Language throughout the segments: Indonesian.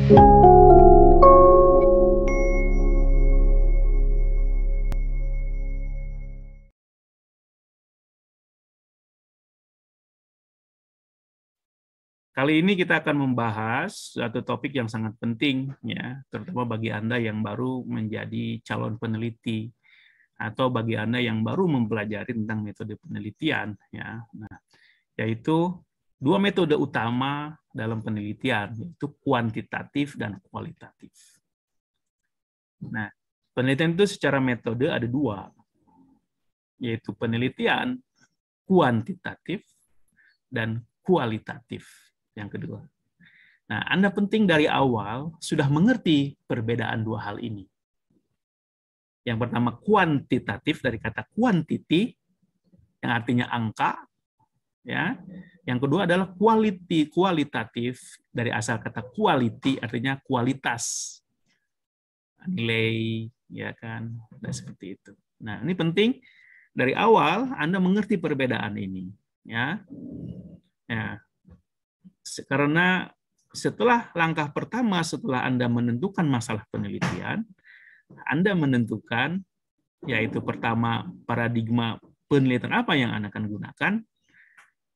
Kali ini kita akan membahas suatu topik yang sangat penting, ya, terutama bagi Anda yang baru menjadi calon peneliti atau bagi Anda yang baru mempelajari tentang metode penelitian, ya. Nah, yaitu dua metode utama dalam penelitian, yaitu kuantitatif dan kualitatif. Nah, penelitian itu secara metode ada dua, yaitu penelitian kuantitatif dan kualitatif. Yang kedua. Nah, Anda penting dari awal sudah mengerti perbedaan dua hal ini. Yang pertama kuantitatif dari kata quantity yang artinya angka, ya. Yang kedua adalah kualitatif dari asal kata quality artinya kualitas. Nilai, ya kan, dan seperti itu. Nah, ini penting dari awal Anda mengerti perbedaan ini, ya. Ya. Karena setelah langkah pertama setelah Anda menentukan masalah penelitian, Anda menentukan yaitu pertama paradigma penelitian apa yang Anda akan gunakan,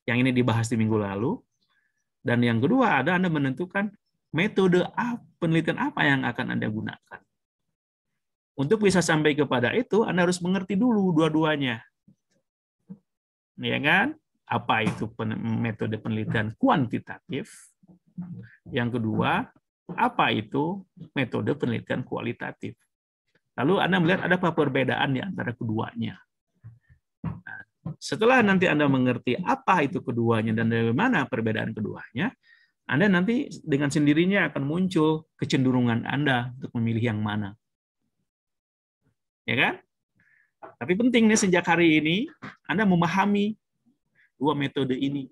yang ini dibahas di minggu lalu, dan yang kedua Anda menentukan metode penelitian apa yang akan Anda gunakan. Untuk bisa sampai kepada itu, Anda harus mengerti dulu dua-duanya. Ya kan? Apa itu metode penelitian kuantitatif? Yang kedua, apa itu metode penelitian kualitatif? Lalu Anda melihat ada apa perbedaan di antara keduanya. Nah, setelah nanti Anda mengerti apa itu keduanya dan dari mana perbedaan keduanya, Anda nanti dengan sendirinya akan muncul kecenderungan Anda untuk memilih yang mana. Ya kan? Tapi penting nih sejak hari ini Anda memahami dua metode ini.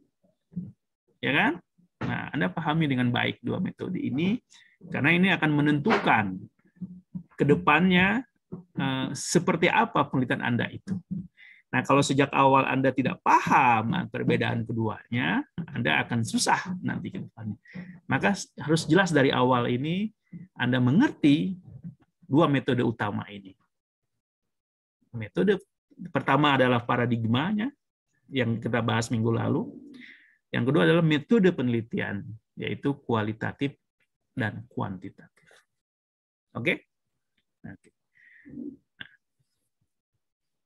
Ya kan? Nah, Anda pahami dengan baik dua metode ini, karena ini akan menentukan ke depannya seperti apa penelitian Anda itu. Nah, kalau sejak awal Anda tidak paham perbedaan keduanya, Anda akan susah nanti ke depannya. Maka harus jelas dari awal ini Anda mengerti dua metode utama ini. Metode pertama adalah paradigmanya, yang kita bahas minggu lalu. Yang kedua adalah metode penelitian, yaitu kualitatif dan kuantitatif. Oke? Oke.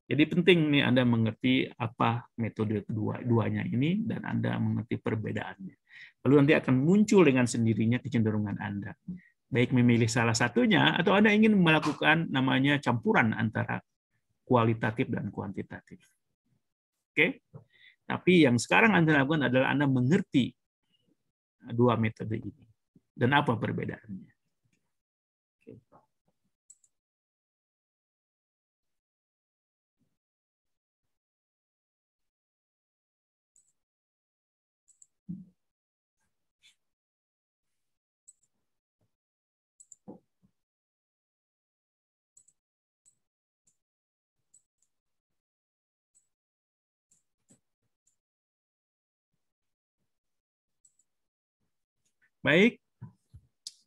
Jadi penting nih Anda mengerti apa metode keduanya ini dan Anda mengerti perbedaannya. Lalu nanti akan muncul dengan sendirinya kecenderungan Anda. Baik memilih salah satunya atau Anda ingin melakukan namanya campuran antara kualitatif dan kuantitatif. Oke? Tapi yang sekarang Anda lakukan adalah Anda mengerti dua metode ini dan apa perbedaannya. Oke. Baik,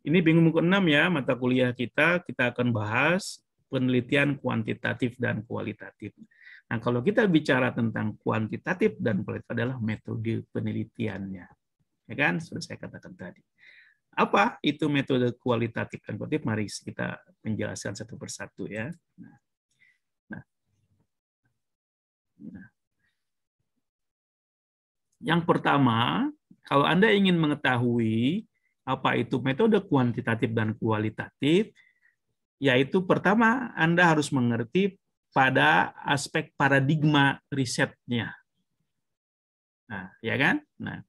ini minggu ke-6 ya, mata kuliah kita akan bahas penelitian kuantitatif dan kualitatif. Nah, kalau kita bicara tentang kuantitatif dan kualitatif adalah metode penelitiannya. Ya kan, sudah saya katakan tadi. Apa itu metode kualitatif dan kuantitatif? Mari kita menjelaskan satu persatu ya. Nah. Yang pertama, kalau Anda ingin mengetahui apa itu metode kuantitatif dan kualitatif, yaitu pertama Anda harus mengerti pada aspek paradigma risetnya. Nah, ya kan? Nah,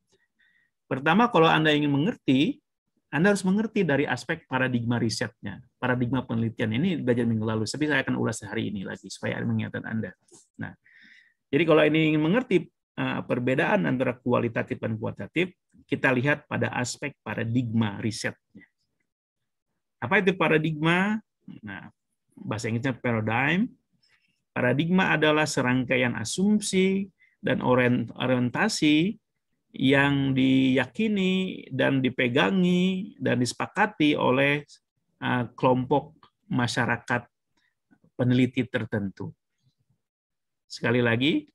pertama kalau Anda ingin mengerti, Anda harus mengerti dari aspek paradigma risetnya. Paradigma penelitian ini belajar minggu lalu, tapi saya akan ulas hari ini lagi supaya mengingatkan Anda. Nah, jadi kalau ini ingin mengerti perbedaan antara kualitatif dan kuantitatif, kita lihat pada aspek paradigma risetnya. Apa itu paradigma? Nah, bahasa Inggrisnya paradigm. Paradigma adalah serangkaian asumsi dan orientasi yang diyakini dan dipegangi dan disepakati oleh kelompok masyarakat peneliti tertentu. Sekali lagi,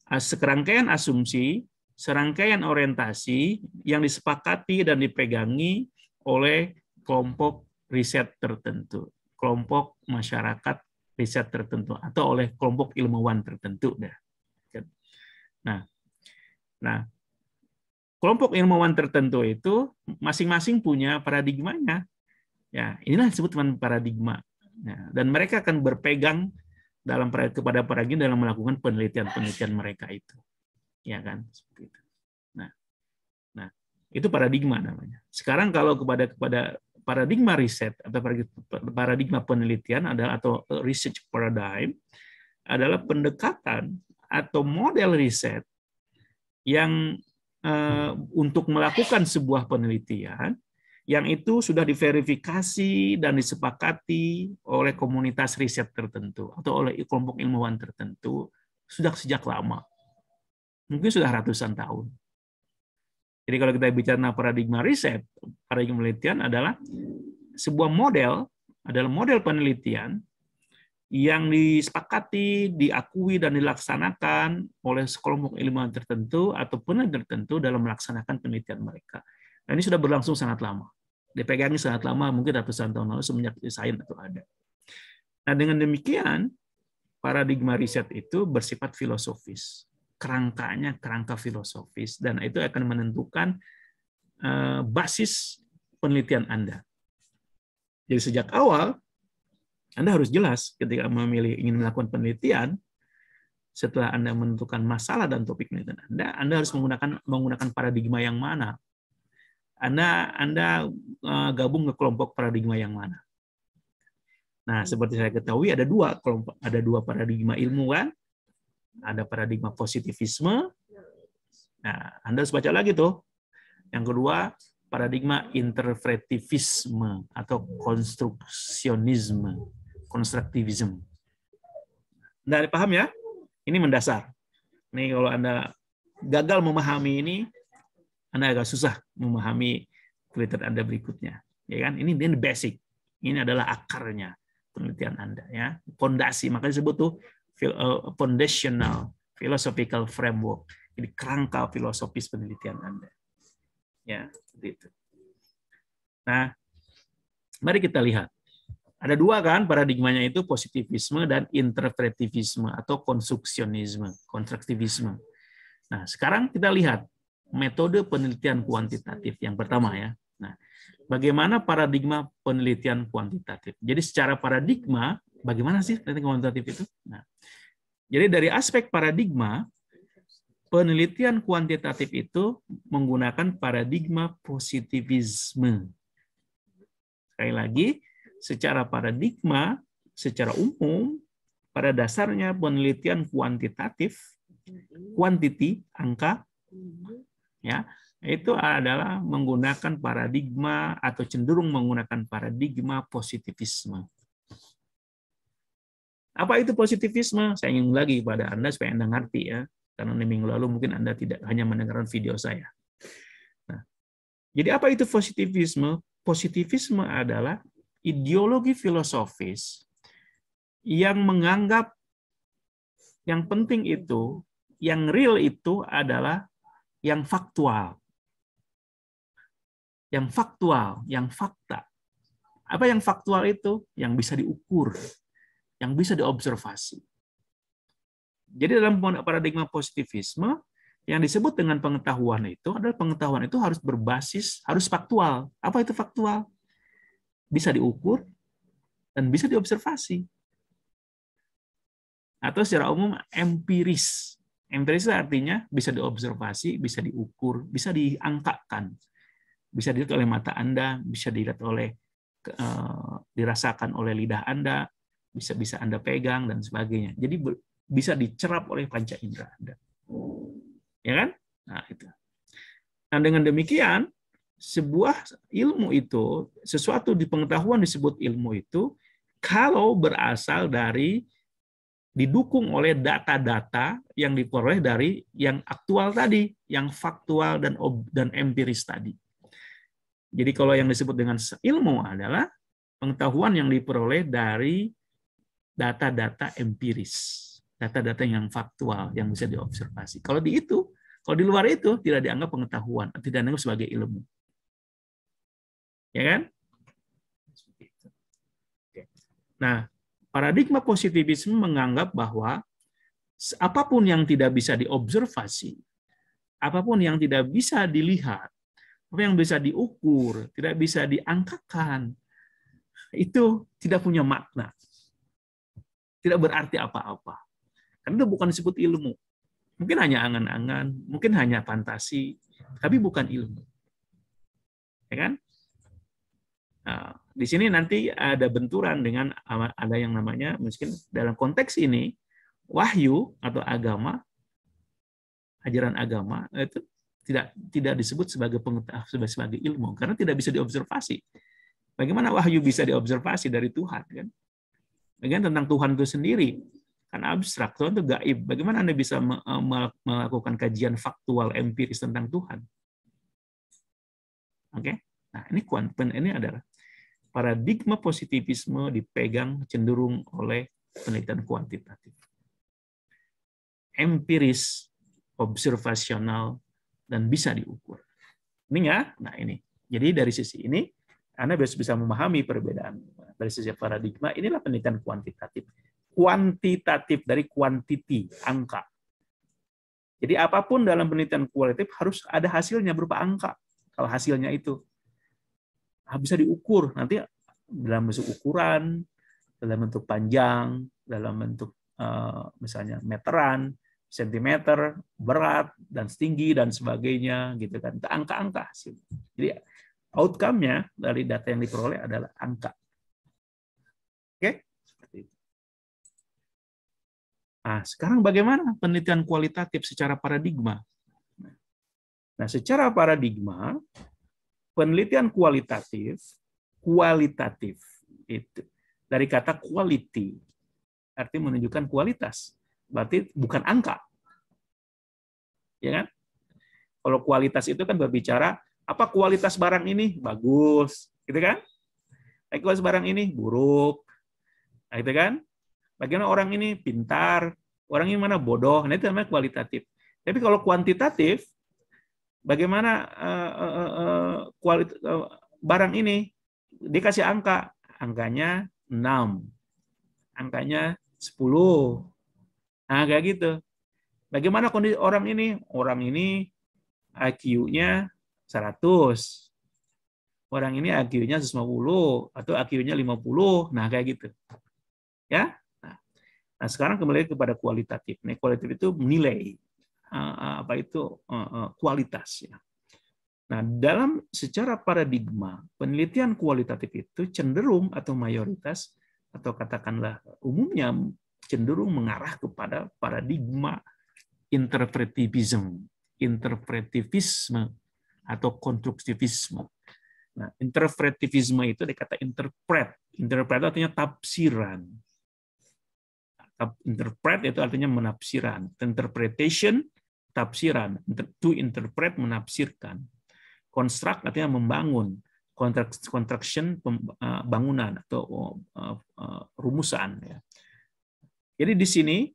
serangkaian asumsi, serangkaian orientasi yang disepakati dan dipegangi oleh kelompok riset tertentu, kelompok masyarakat riset tertentu, atau oleh kelompok ilmuwan tertentu. Nah, kelompok ilmuwan tertentu itu masing-masing punya paradigmanya. Ya, inilah disebut dengan paradigma. Ya, dan mereka akan berpegang kepada paradigma dalam melakukan penelitian-penelitian mereka itu. Ya kan, seperti itu. Nah, itu paradigma namanya. Sekarang kalau kepada paradigma riset atau paradigma penelitian adalah atau research paradigm adalah pendekatan atau model riset yang untuk melakukan sebuah penelitian yang itu sudah diverifikasi dan disepakati oleh komunitas riset tertentu atau oleh kelompok ilmuwan tertentu sudah sejak lama. Mungkin sudah ratusan tahun. Jadi kalau kita bicara paradigma riset, paradigma penelitian adalah sebuah model, adalah model penelitian yang disepakati, diakui, dan dilaksanakan oleh sekelompok ilmuwan tertentu atau peneliti tertentu dalam melaksanakan penelitian mereka. Dan ini sudah berlangsung sangat lama. Dipegangi sangat lama, mungkin ratusan tahun lalu semenjak sains itu ada. Nah, dengan demikian, paradigma riset itu bersifat filosofis. Kerangkanya kerangka filosofis, dan itu akan menentukan basis penelitian Anda. Jadi sejak awal, Anda harus jelas ketika ingin melakukan penelitian, setelah Anda menentukan masalah dan topik penelitian Anda harus menggunakan paradigma yang mana. Anda gabung ke kelompok paradigma yang mana. Nah, seperti saya ketahui ada dua paradigma ilmuwan, ada paradigma positivisme. Nah, Anda harus baca lagi tuh. Yang kedua, paradigma interpretivisme atau konstruktivisme. Anda paham ya? Ini mendasar. Ini kalau Anda gagal memahami ini, Anda agak susah memahami penelitian Anda berikutnya. Ya kan? Ini basic. Ini adalah akarnya penelitian Anda, ya. Fondasi, makanya disebut tuh foundational philosophical framework. Jadi kerangka filosofis penelitian Anda. Ya, seperti itu. Nah, mari kita lihat. Ada dua kan paradigmanya itu, positivisme dan interpretivisme atau konstruktivisme. Nah, sekarang kita lihat metode penelitian kuantitatif yang pertama ya. Nah, bagaimana paradigma penelitian kuantitatif? Jadi secara paradigma, bagaimana sih penelitian kuantitatif itu? Nah, jadi dari aspek paradigma, penelitian kuantitatif itu menggunakan paradigma positivisme. Sekali lagi, secara paradigma, secara umum, pada dasarnya penelitian kuantitatif, quantity, angka, ya, itu adalah menggunakan paradigma atau cenderung menggunakan paradigma positivisme. Apa itu positivisme? Saya ingin lagi pada Anda supaya Anda ngerti ya, karena minggu lalu mungkin Anda tidak hanya mendengarkan video saya. Nah, jadi apa itu positivisme? Positivisme adalah ideologi filosofis yang menganggap yang penting itu, yang real itu adalah yang faktual. Yang faktual, yang fakta. Apa yang faktual itu? Yang bisa diukur, yang bisa diobservasi. Jadi dalam paradigma positivisme, yang disebut dengan pengetahuan itu adalah pengetahuan itu harus berbasis, harus faktual. Apa itu faktual? Bisa diukur dan bisa diobservasi. Atau secara umum empiris. Empiris artinya bisa diobservasi, bisa diukur, bisa diangkakan. Bisa dilihat oleh mata Anda, bisa dilihat oleh dirasakan oleh lidah Anda, bisa Anda pegang dan sebagainya. Jadi bisa dicerap oleh panca indera Anda. Ya kan? Nah, itu. Nah, dengan demikian, sebuah ilmu itu, sesuatu di pengetahuan disebut ilmu itu, kalau berasal dari didukung oleh data-data yang diperoleh dari yang aktual tadi, yang faktual dan empiris tadi. Jadi kalau yang disebut dengan ilmu adalah pengetahuan yang diperoleh dari data-data empiris, data-data yang faktual yang bisa diobservasi. Kalau di luar itu tidak dianggap pengetahuan, tidak dianggap sebagai ilmu. Ya kan? Nah, paradigma positivisme menganggap bahwa apapun yang tidak bisa diobservasi, apapun yang tidak bisa dilihat, apa yang bisa diukur, tidak bisa diangkakan, itu tidak punya makna. Tidak berarti apa-apa. Karena itu bukan disebut ilmu. Mungkin hanya angan-angan, mungkin hanya fantasi, tapi bukan ilmu. Ya kan? Nah, di sini nanti ada benturan dengan ada yang namanya, mungkin dalam konteks ini, wahyu atau agama, ajaran agama, itu tidak disebut sebagai pengetahuan, sebagai ilmu, karena tidak bisa diobservasi. Bagaimana wahyu bisa diobservasi dari Tuhan? Kan? Bagian tentang Tuhan itu sendiri kan abstrak, Tuhan itu gaib. Bagaimana Anda bisa melakukan kajian faktual empiris tentang Tuhan? Oke, nah ini adalah paradigma positivisme dipegang cenderung oleh penelitian kuantitatif, empiris, observasional, dan bisa diukur. Ini ya, nah ini. Jadi dari sisi ini Anda bisa memahami perbedaan. Dari sisi paradigma, inilah penelitian kuantitatif. Kuantitatif dari quantity, angka. Jadi apapun dalam penelitian kualitatif harus ada hasilnya berupa angka. Kalau hasilnya itu bisa diukur, nanti dalam bentuk ukuran, dalam bentuk panjang, dalam bentuk misalnya meteran, sentimeter, berat, dan tinggi, dan sebagainya. Gitu kan. Itu angka-angka hasil. Jadi outcome-nya dari data yang diperoleh adalah angka. Oke? Seperti itu. Nah, sekarang bagaimana penelitian kualitatif secara paradigma? Nah, secara paradigma, penelitian kualitatif itu dari kata quality, artinya menunjukkan kualitas. Berarti bukan angka. Ya kan? Kalau kualitas itu kan berbicara apa kualitas barang ini bagus, gitu kan? Kualitas barang ini buruk, nah, gitu kan? Bagaimana orang ini pintar, orang ini mana bodoh, nah itu namanya kualitatif. Tapi kalau kuantitatif, bagaimana barang ini dikasih angka, angkanya 6, angkanya 10, nah kayak gitu. Bagaimana kondisi orang ini? Orang ini IQ-nya 100. Orang ini IQ-nya 150 atau IQ-nya 50. Nah, kayak gitu. Ya. Nah, sekarang kembali kepada kualitatif. Nah, kualitatif itu menilai kualitas ya. Nah, dalam secara paradigma, penelitian kualitatif itu cenderung atau mayoritas atau katakanlah umumnya cenderung mengarah kepada paradigma interpretivisme atau konstruktivisme. Nah, interpretivisme itu dikata interpret. Interpret artinya tafsiran. Interpret itu artinya menafsiran. Interpretation, tafsiran. To interpret, menafsirkan. Construct artinya membangun. Construction, bangunan atau rumusan. Jadi di sini,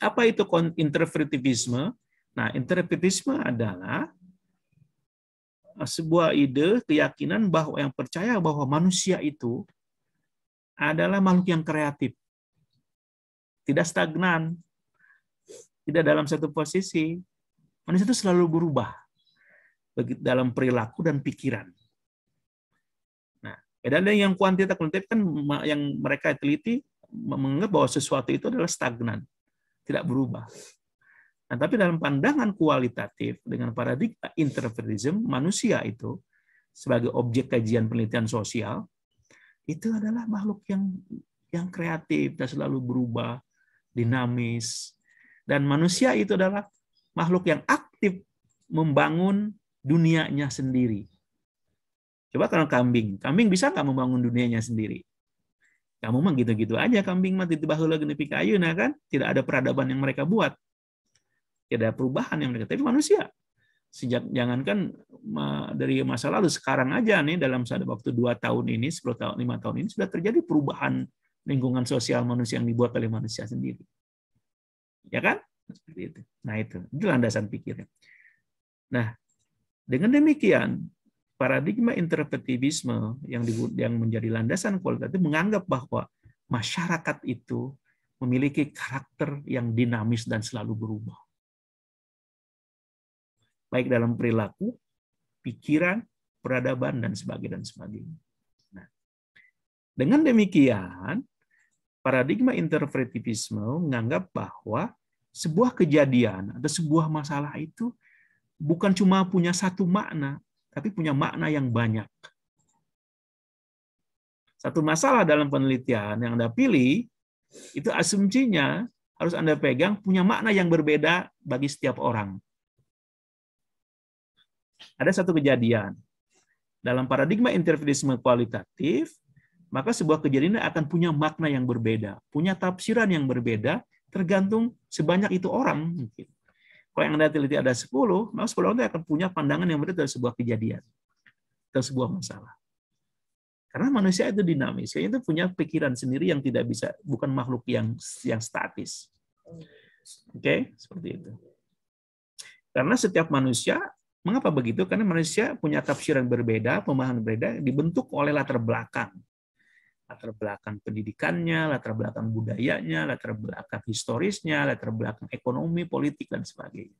apa itu interpretivisme? Nah, interpretivisme adalah sebuah ide, keyakinan bahwa yang percaya bahwa manusia itu adalah makhluk yang kreatif. Tidak stagnan, tidak dalam satu posisi. Manusia itu selalu berubah dalam perilaku dan pikiran. Nah, beda dengan yang kuantitatif kan yang mereka teliti menganggap bahwa sesuatu itu adalah stagnan, tidak berubah. Nah, tapi dalam pandangan kualitatif dengan paradigma interpretivisme, manusia itu sebagai objek kajian penelitian sosial itu adalah makhluk yang kreatif dan selalu berubah, dinamis, dan manusia itu adalah makhluk yang aktif membangun dunianya sendiri. Coba kalau kambing bisa nggak membangun dunianya sendiri? Kamu mah gitu-gitu aja kambing mah titih baheula nepi ka ayeuna kan, tidak ada peradaban yang mereka buat. Tidak ada perubahan yang mereka. Tapi manusia sejak jangankan dari masa lalu, sekarang aja nih dalam waktu 2 tahun ini, 10 tahun, 5 tahun ini sudah terjadi perubahan lingkungan sosial manusia yang dibuat oleh manusia sendiri. Ya kan? Seperti itu. Nah, itu landasan pikirnya. Nah, dengan demikian paradigma interpretivisme yang menjadi landasan kualitatif menganggap bahwa masyarakat itu memiliki karakter yang dinamis dan selalu berubah. Baik dalam perilaku, pikiran, peradaban, dan sebagainya. Nah, dengan demikian, paradigma interpretivisme menganggap bahwa sebuah kejadian atau sebuah masalah itu bukan cuma punya satu makna, tapi punya makna yang banyak. Satu masalah dalam penelitian yang Anda pilih, itu asumsinya harus Anda pegang punya makna yang berbeda bagi setiap orang. Ada satu kejadian. Dalam paradigma interpretivisme kualitatif, maka sebuah kejadian akan punya makna yang berbeda, punya tafsiran yang berbeda, tergantung sebanyak itu orang. Mungkin. Kalau yang Anda teliti ada 10, maka 10 orang itu akan punya pandangan yang berbeda dari sebuah kejadian, dari sebuah masalah. Karena manusia itu dinamis, itu punya pikiran sendiri yang tidak bisa, bukan makhluk yang statis. Oke, seperti itu. Karena setiap manusia, mengapa begitu? Karena manusia punya tafsiran berbeda, pemahaman berbeda, dibentuk oleh latar belakang. Latar belakang pendidikannya, latar belakang budayanya, latar belakang historisnya, latar belakang ekonomi, politik, dan sebagainya.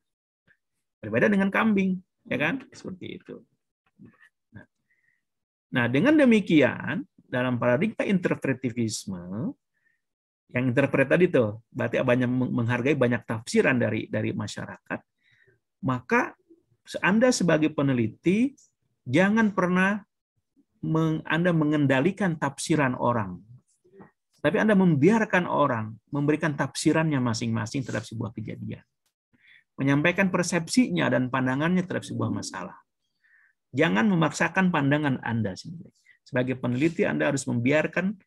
Berbeda dengan kambing, ya kan? Seperti itu. Nah, dengan demikian, dalam paradigma interpretivisme, yang interpret tadi tuh, berarti banyak menghargai banyak tafsiran dari masyarakat, maka Anda sebagai peneliti, jangan pernah Anda mengendalikan tafsiran orang. Tapi Anda membiarkan orang memberikan tafsirannya masing-masing terhadap sebuah kejadian. Menyampaikan persepsinya dan pandangannya terhadap sebuah masalah. Jangan memaksakan pandangan Anda sendiri. Sebagai peneliti, Anda harus membiarkan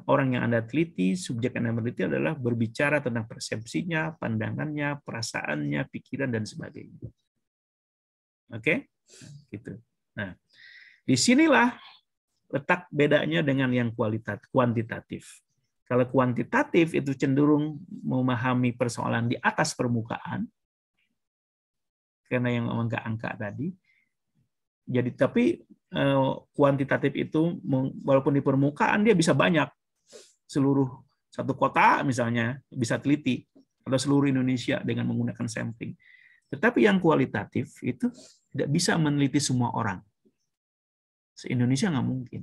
orang yang Anda teliti, subjek yang Anda teliti adalah berbicara tentang persepsinya, pandangannya, perasaannya, pikiran, dan sebagainya. Oke? Gitu. Nah, disinilah letak bedanya dengan yang kuantitatif. Kalau kuantitatif itu cenderung memahami persoalan di atas permukaan, karena yang angka-angka tadi. Jadi tapi kuantitatif itu walaupun di permukaan dia bisa banyak, seluruh satu kota misalnya bisa teliti atau seluruh Indonesia dengan menggunakan sampling. Tetapi yang kualitatif itu tidak bisa meneliti semua orang. Se-Indonesia nggak mungkin.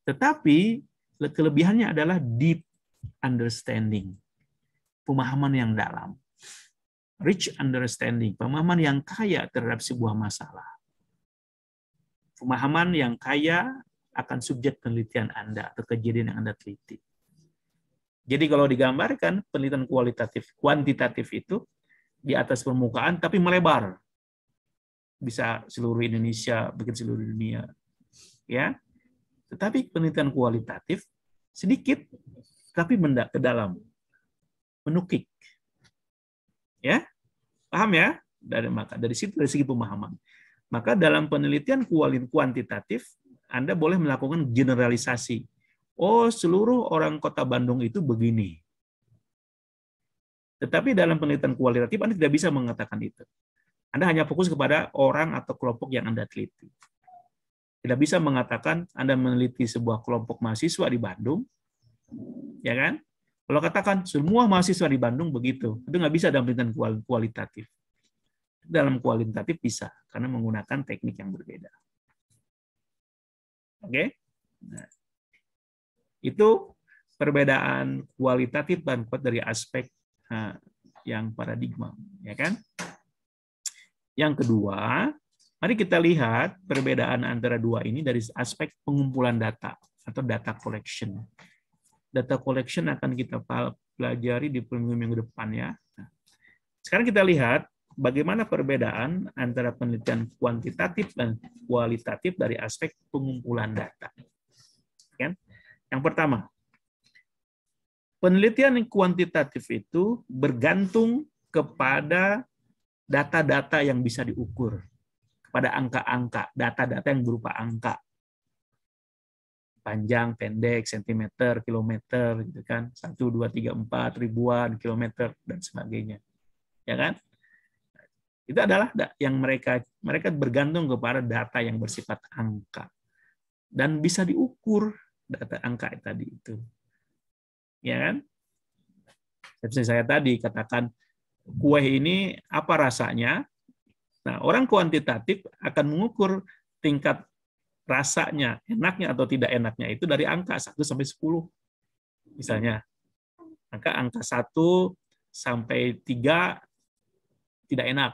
Tetapi kelebihannya adalah deep understanding, pemahaman yang dalam, rich understanding, pemahaman yang kaya terhadap sebuah masalah. Pemahaman yang kaya akan subjek penelitian Anda atau kejadian yang Anda teliti. Jadi kalau digambarkan penelitian kuantitatif itu di atas permukaan tapi melebar. Bisa seluruh Indonesia, bikin seluruh dunia. Ya. Tetapi penelitian kualitatif sedikit tapi mendak ke dalam. Menukik. Ya. Paham ya? Dari situ dari segi pemahaman. Maka dalam penelitian kuantitatif, Anda boleh melakukan generalisasi. Oh, seluruh orang kota Bandung itu begini. Tetapi dalam penelitian kualitatif, Anda tidak bisa mengatakan itu. Anda hanya fokus kepada orang atau kelompok yang Anda teliti. Tidak bisa mengatakan Anda meneliti sebuah kelompok mahasiswa di Bandung, ya kan? Kalau katakan semua mahasiswa di Bandung begitu, itu nggak bisa dalam penelitian kualitatif. Dalam kualitatif bisa, karena menggunakan teknik yang berbeda. Oke? Nah, itu perbedaan kualitatif dan kuat dari aspek yang paradigma, ya kan? Yang kedua, mari kita lihat perbedaan antara dua ini dari aspek pengumpulan data atau data collection. Data collection akan kita pelajari di minggu depan ya. Nah, sekarang kita lihat bagaimana perbedaan antara penelitian kuantitatif dan kualitatif dari aspek pengumpulan data. Yang pertama, penelitian kuantitatif itu bergantung kepada data-data yang bisa diukur, kepada angka-angka, data-data yang berupa angka. Panjang, pendek, sentimeter, kilometer, gitu kan, 1, 2, 3, 4, ribuan kilometer dan sebagainya, ya kan? Itu adalah yang mereka bergantung kepada data yang bersifat angka dan bisa diukur data angka tadi itu, ya kan? Seperti saya tadi katakan kue ini apa rasanya. Nah, orang kuantitatif akan mengukur tingkat rasanya, enaknya atau tidak enaknya itu dari angka 1 sampai 10. Misalnya, angka 1 sampai 3 tidak enak.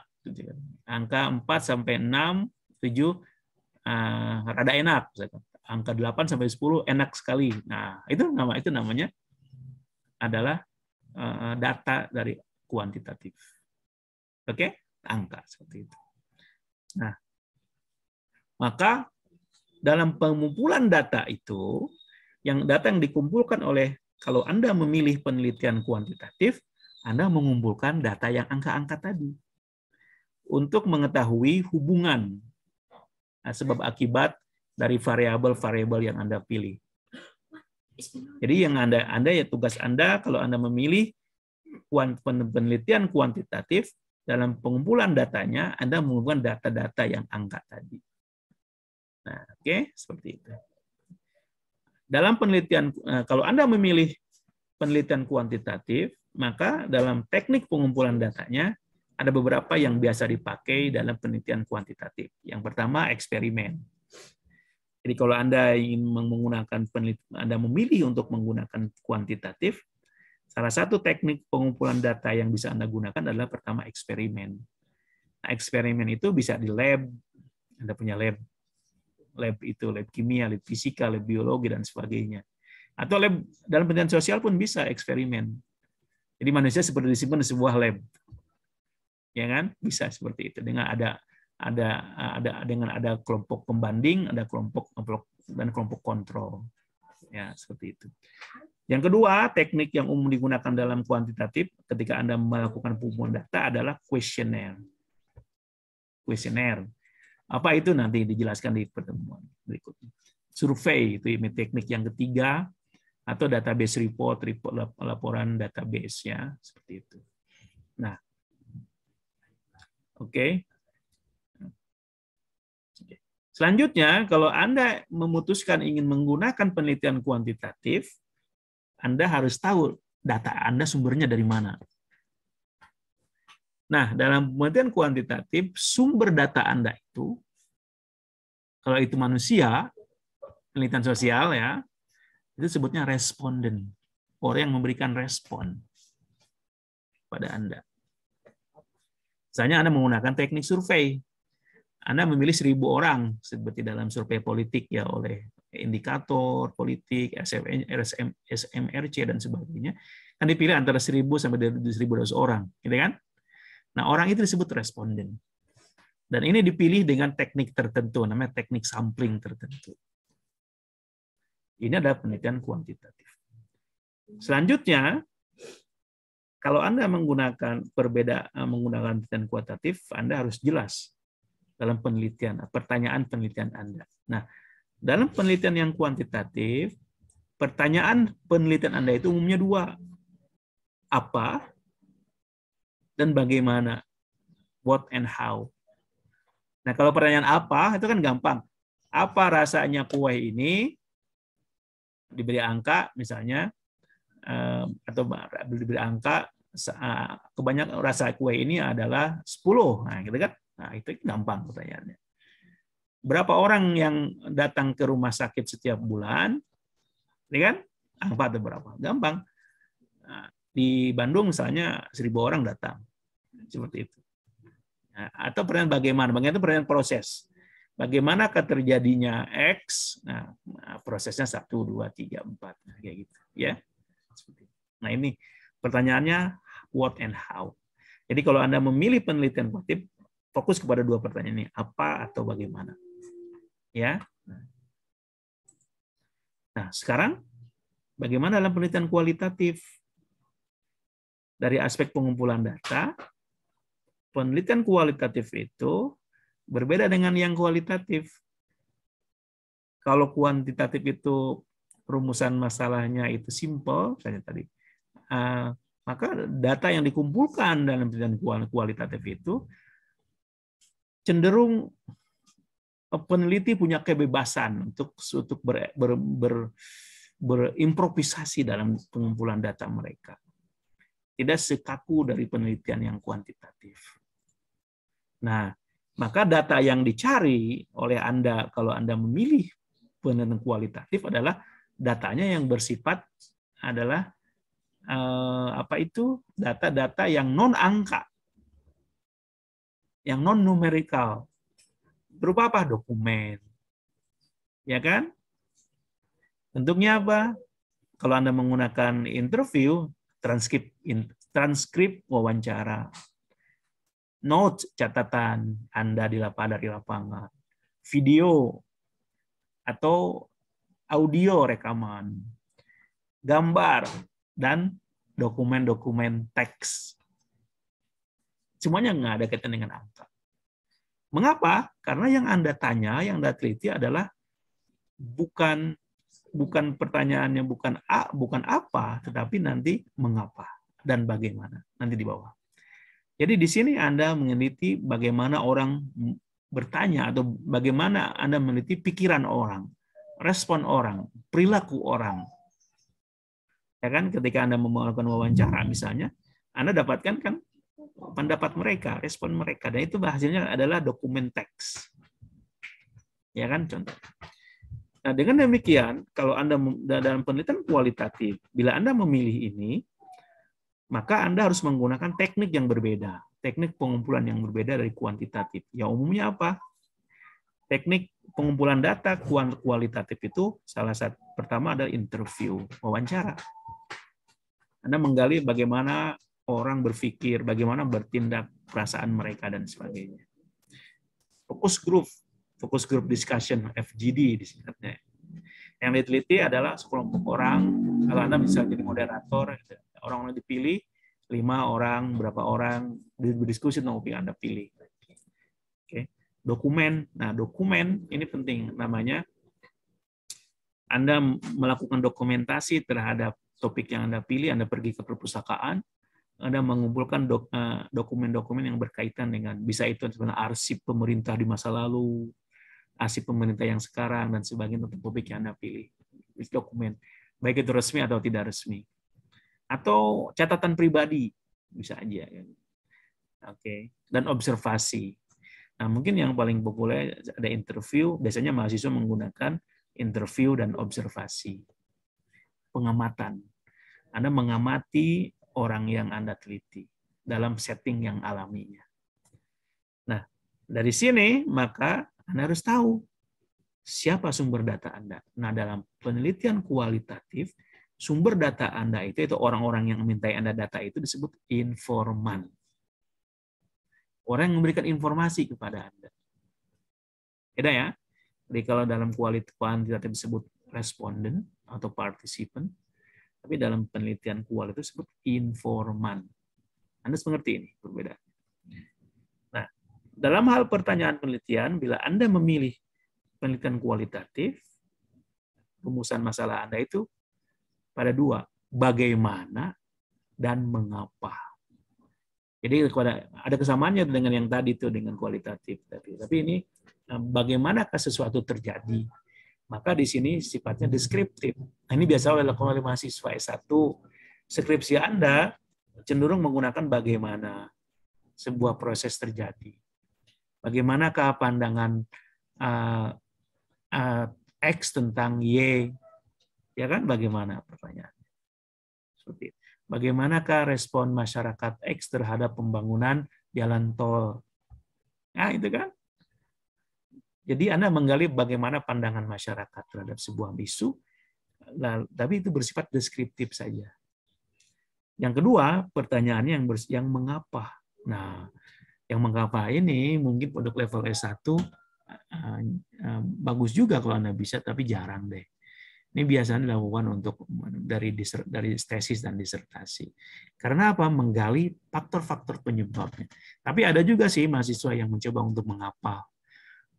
Angka 4 sampai 6, 7 rada enak. Angka 8 sampai 10 enak sekali. Nah, itu namanya adalah data dari kuantitatif. Oke? Angka seperti itu. Nah, maka dalam pengumpulan data itu, data yang dikumpulkan oleh, kalau Anda memilih penelitian kuantitatif, Anda mengumpulkan data yang angka-angka tadi untuk mengetahui hubungan sebab akibat dari variabel-variabel yang Anda pilih. Jadi yang Anda ya tugas Anda kalau Anda memilih penelitian kuantitatif, dalam pengumpulan datanya Anda mengumpulkan data-data yang angka tadi. Nah, oke, seperti itu. Dalam penelitian, kalau Anda memilih penelitian kuantitatif, maka dalam teknik pengumpulan datanya ada beberapa yang biasa dipakai dalam penelitian kuantitatif. Yang pertama, eksperimen. Jadi kalau Anda ingin menggunakan Anda memilih untuk menggunakan kuantitatif, salah satu teknik pengumpulan data yang bisa Anda gunakan adalah pertama eksperimen. Nah, eksperimen itu bisa di lab, Anda punya lab itu, lab kimia, lab fisika, lab biologi, dan sebagainya. Atau lab dalam penelitian sosial pun bisa eksperimen. Jadi manusia seperti disimpan di sebuah lab. Ya kan? Bisa seperti itu. Dengan ada kelompok pembanding, ada kelompok kontrol. Ya, seperti itu. Yang kedua, teknik yang umum digunakan dalam kuantitatif ketika Anda melakukan pengumpulan data adalah kuesioner. Apa itu nanti dijelaskan di pertemuan berikutnya. Survei itu teknik yang ketiga, atau database report laporan database ya, seperti itu. Nah, oke. Selanjutnya, kalau Anda memutuskan ingin menggunakan penelitian kuantitatif, Anda harus tahu data Anda sumbernya dari mana. Nah, dalam penelitian kuantitatif, sumber data Anda itu, kalau itu manusia, penelitian sosial ya, itu sebutnya responden. Orang yang memberikan respon pada Anda. Misalnya Anda menggunakan teknik survei. Anda memilih 1.000 orang, seperti dalam survei politik ya, oleh indikator politik, SMRC, dan sebagainya. Kan dipilih antara 1.000 sampai 1.200 orang. Gitu kan? Nah, orang itu disebut responden. Dan ini dipilih dengan teknik tertentu, namanya teknik sampling tertentu. Ini adalah penelitian kuantitatif. Selanjutnya, kalau Anda menggunakan penelitian kuantitatif, Anda harus jelas dalam pertanyaan penelitian Anda. Nah, dalam penelitian yang kuantitatif, pertanyaan penelitian Anda itu umumnya 2. Apa dan bagaimana? What and how. Nah, kalau pertanyaan apa, itu kan gampang. Apa rasanya kue ini? Diberi angka, misalnya, atau diberi angka, kebanyakan rasa kue ini adalah 10. Nah, gitu kan? Nah, itu gampang pertanyaannya. Berapa orang yang datang ke rumah sakit setiap bulan? Ya kan? Angka atau berapa? Gampang. Nah, di Bandung misalnya 1.000 orang datang. Seperti itu. Nah, atau pertanyaan bagaimana? Bagaimana itu pertanyaan proses. Bagaimana terjadinya X? Nah, prosesnya 1, 2, 3, 4. Nah, kayak gitu. Ya. Nah, ini pertanyaannya what and how. Jadi kalau Anda memilih penelitian kuantitatif, fokus kepada 2 pertanyaan ini, apa atau bagaimana. Ya. Nah, sekarang Bagaimana dalam penelitian kualitatif? Dari aspek pengumpulan data, penelitian kualitatif itu berbeda dengan yang kualitatif. Kalau kuantitatif itu rumusan masalahnya itu simple saja tadi, maka data yang dikumpulkan dalam penelitian kualitatif itu cenderung peneliti punya kebebasan untuk berimprovisasi dalam pengumpulan data mereka. Tidak sekaku dari penelitian yang kuantitatif. Nah, maka data yang dicari oleh Anda kalau Anda memilih penelitian kualitatif adalah datanya yang bersifat adalah data-data yang non angka, yang non numerikal. Berupa apa? Dokumen. Ya kan? Bentuknya apa? Kalau Anda menggunakan interview, transkrip wawancara, notes catatan Anda dari lapangan, video atau audio rekaman, gambar, dan dokumen-dokumen teks. Semuanya nggak ada kaitan dengan angka. Mengapa? Karena yang Anda tanya, yang Anda teliti adalah bukan pertanyaannya bukan apa, tetapi nanti mengapa dan bagaimana nanti di bawah. Jadi di sini Anda meneliti bagaimana orang bertanya atau bagaimana Anda meneliti pikiran orang, respon orang, perilaku orang. Ya kan, ketika Anda melakukan wawancara misalnya, Anda dapatkan kan pendapat mereka, respon mereka, dan itu hasilnya adalah dokumen teks. Ya kan, contoh. Nah, dengan demikian, kalau Anda dalam penelitian kualitatif, bila Anda memilih ini, maka Anda harus menggunakan teknik yang berbeda, teknik pengumpulan yang berbeda dari kuantitatif. Ya, umumnya apa? Teknik pengumpulan data kualitatif itu salah satu pertama adalah interview, wawancara. Anda menggali bagaimana orang berpikir, bagaimana bertindak, perasaan mereka, dan sebagainya. Focus group discussion, FGD disingkatnya. Yang diteliti adalah sekelompok orang, kalau Anda bisa jadi moderator, orang-orang dipilih, 5 orang, berapa orang, berdiskusi tentang topik yang Anda pilih. Oke. Dokumen, nah dokumen ini penting, namanya Anda melakukan dokumentasi terhadap topik yang Anda pilih, Anda pergi ke perpustakaan, Anda mengumpulkan dokumen-dokumen yang berkaitan dengan, bisa itu sebenarnya arsip pemerintah di masa lalu, arsip pemerintah yang sekarang, dan sebagainya untuk topik yang Anda pilih. Dokumen, baik itu resmi atau tidak resmi. Atau catatan pribadi, bisa aja. Oke. Dan observasi. Nah, mungkin yang paling populer ada interview, biasanya mahasiswa menggunakan interview dan observasi. Pengamatan. Anda mengamati orang yang Anda teliti dalam setting yang alaminya. Nah, dari sini maka Anda harus tahu siapa sumber data Anda. Nah, dalam penelitian kualitatif, sumber data Anda itu orang-orang yang memintai Anda data itu disebut informan. Orang yang memberikan informasi kepada Anda. Beda ya? Jadi kalau dalam kuantitatif disebut responden atau participant, tapi dalam penelitian kualitatif disebut informan. Anda mengerti ini perbedaan. Nah, dalam hal pertanyaan penelitian, bila Anda memilih penelitian kualitatif, rumusan masalah Anda itu pada 2, bagaimana dan mengapa. Jadi ada kesamaannya dengan yang tadi itu dengan kualitatif. Tapi ini bagaimanakah sesuatu terjadi? Maka di sini sifatnya deskriptif. Nah, ini biasa dilakukan oleh mahasiswa S1. Skripsi Anda cenderung menggunakan bagaimana sebuah proses terjadi. Bagaimanakah pandangan X tentang Y? Ya kan, bagaimana pertanyaannya? Seperti itu. Bagaimanakah respon masyarakat X terhadap pembangunan jalan tol? Nah, itu kan. Jadi Anda menggali bagaimana pandangan masyarakat terhadap sebuah isu, tapi itu bersifat deskriptif saja. Yang kedua, pertanyaannya yang mengapa. Nah, yang mengapa ini mungkin untuk level S1 bagus juga kalau Anda bisa, tapi jarang deh. Ini biasanya dilakukan untuk dari tesis dan disertasi. Karena apa? Menggali faktor-faktor penyebabnya. Tapi ada juga sih mahasiswa yang mencoba untuk menghafal.